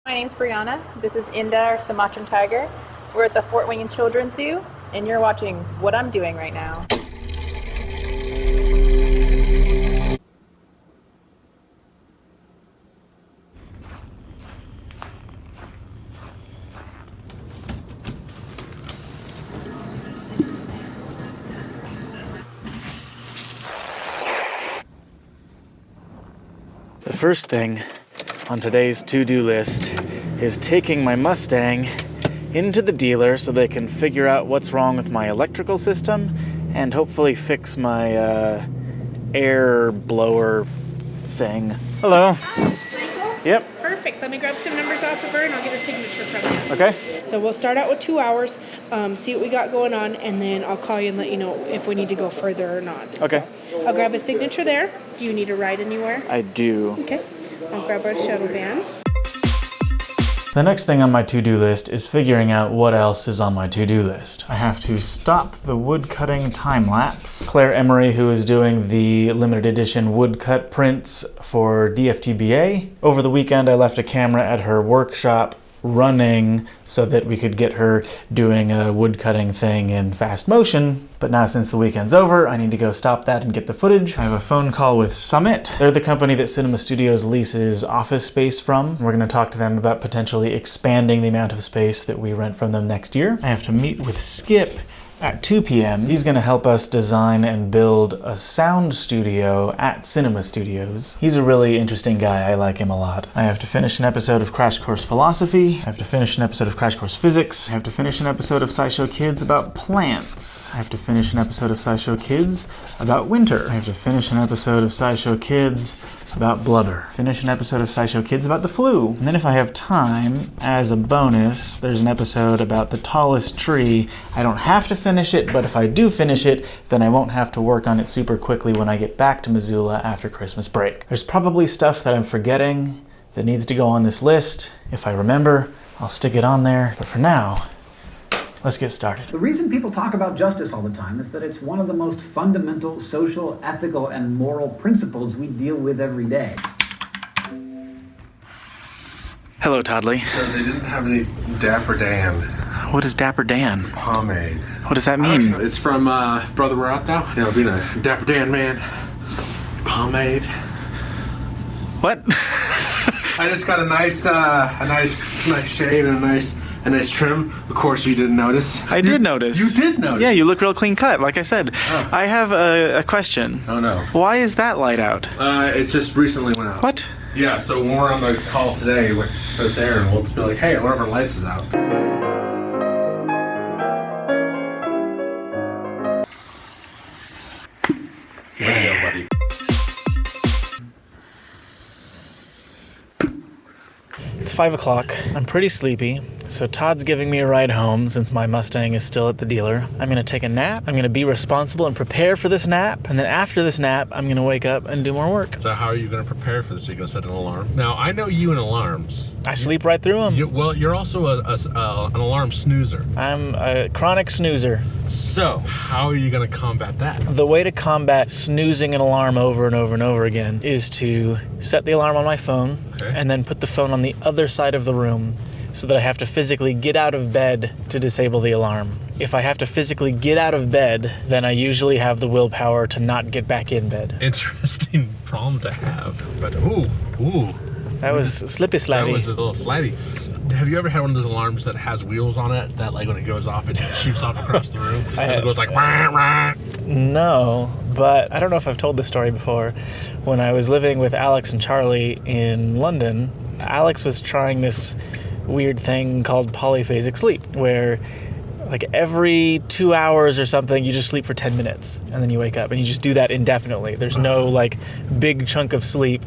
My name's Brianna. This is Inda, our Sumatran tiger. We're at the Fort Wayne Children's Zoo, and you're watching what I'm doing right now. The first thing on today's to-do list is taking my Mustang into the dealer so they can figure out what's wrong with my electrical system and hopefully fix my air blower thing. Hello. Michael? Yep. Perfect. Let me grab some numbers off of her and I'll get a signature from you. Okay. So we'll start out with 2 hours, see what we got going on, and then I'll call you and let you know if we need to go further or not. Okay. So I'll grab a signature there. Do you need a ride anywhere? I do. Okay. I'll grab our shuttle van. The next thing on my to-do list is figuring out what else is on my to-do list. I have to stop the woodcutting time-lapse. Claire Emery, who is doing the limited edition woodcut prints for DFTBA. Over the weekend, I left a camera at her workshop running so that we could get her doing a woodcutting thing in fast motion. But now since the weekend's over, I need to go stop that and get the footage. I have a phone call with Summit. They're the company that Cinema Studios leases office space from. We're gonna talk to them about potentially expanding the amount of space that we rent from them next year. I have to meet with Skip at 2 p.m. He's gonna help us design and build a sound studio at Cinema Studios. He's a really interesting guy. I like him a lot. I have to finish an episode of Crash Course Philosophy. I have to finish an episode of Crash Course Physics. I have to finish an episode of SciShow Kids about plants. I have to finish an episode of SciShow Kids about winter. I have to finish an episode of SciShow Kids about blubber. Finish an episode of SciShow Kids about the flu. And then if I have time, as a bonus, there's an episode about the tallest tree. I don't have to finish it, but if I do finish it, then I won't have to work on it super quickly when I get back to Missoula after Christmas break. There's probably stuff that I'm forgetting that needs to go on this list. If I remember, I'll stick it on there. But for now, let's get started. The reason people talk about justice all the time is that it's one of the most fundamental social, ethical, and moral principles we deal with every day. Hello, Toddley. So they didn't have any Dapper Dan. What is Dapper Dan? Pomade. What does that mean? It's from Brother Where Art Thou? You know, being a Dapper Dan man. Pomade. What? I just got a nice shade and a nice trim. Of course, you didn't notice. I did notice. You did notice. Yeah, you look real clean cut, like I said. Oh. I have a question. Oh no. Why is that light out? It just recently went out. What? Yeah. So when we're on the call today, we'll put it there, and we'll just be like, hey, one of our lights is out. Yeah. Buddy. It's 5 o'clock. I'm pretty sleepy, so Todd's giving me a ride home since my Mustang is still at the dealer. I'm gonna take a nap. I'm gonna be responsible and prepare for this nap, and then after this nap, I'm gonna wake up and do more work. So how are you going to prepare for this? Are you going to set an alarm? Now, I know you and alarms. I sleep right through them. You're also an alarm snoozer. I'm a chronic snoozer. So, how are you going to combat that? The way to combat snoozing an alarm over and over and over again is to set the alarm on my phone, and then put the phone on the other side of the room so that I have to physically get out of bed to disable the alarm. If I have to physically get out of bed, then I usually have the willpower to not get back in bed. Interesting problem to have. But ooh. That was slippy slidey. That was just a little slidey. Have you ever had one of those alarms that has wheels on it that, like, when it goes off, it shoots off across the room? And it goes like, wah, wah. No, but I don't know if I've told this story before. When I was living with Alex and Charlie in London, Alex was trying this weird thing called polyphasic sleep, where like every 2 hours or something, you just sleep for 10 minutes and then you wake up, and you just do that indefinitely. There's no like big chunk of sleep.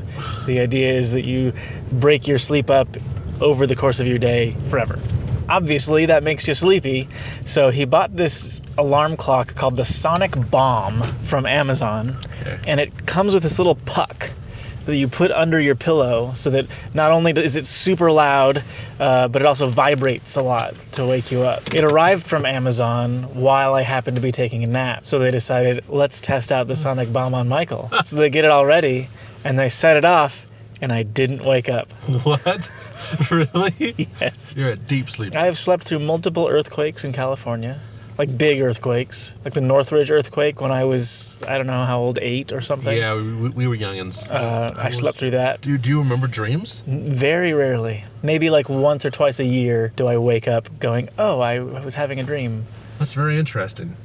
The idea is that you break your sleep up over the course of your day forever. Obviously, that makes you sleepy, so he bought this alarm clock called the Sonic Bomb from Amazon, and it comes with this little puck that you put under your pillow so that not only is it super loud, but it also vibrates a lot to wake you up. It arrived from Amazon while I happened to be taking a nap, so they decided, let's test out the Sonic Bomb on Michael. So they get it all ready, and they set it off, and I didn't wake up. What? Really? Yes. You're a deep sleeper. I have slept through multiple earthquakes in California. Like big earthquakes. Like the Northridge earthquake when I was, I don't know how old, 8 or something. Yeah, we were youngins. I slept through that. Do you remember dreams? Very rarely. Maybe like once or twice a year do I wake up going, oh, I was having a dream. That's very interesting.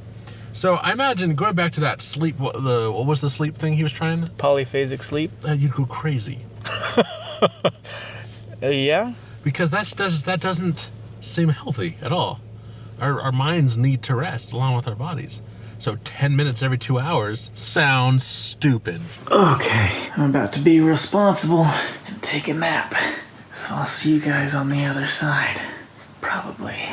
So I imagine going back to that sleep, what was the sleep thing he was trying? Polyphasic sleep? You'd go crazy. Yeah? Because that doesn't seem healthy at all. Our minds need to rest along with our bodies. So 10 minutes every 2 hours sounds stupid. Okay, I'm about to be responsible and take a nap. So I'll see you guys on the other side. Probably.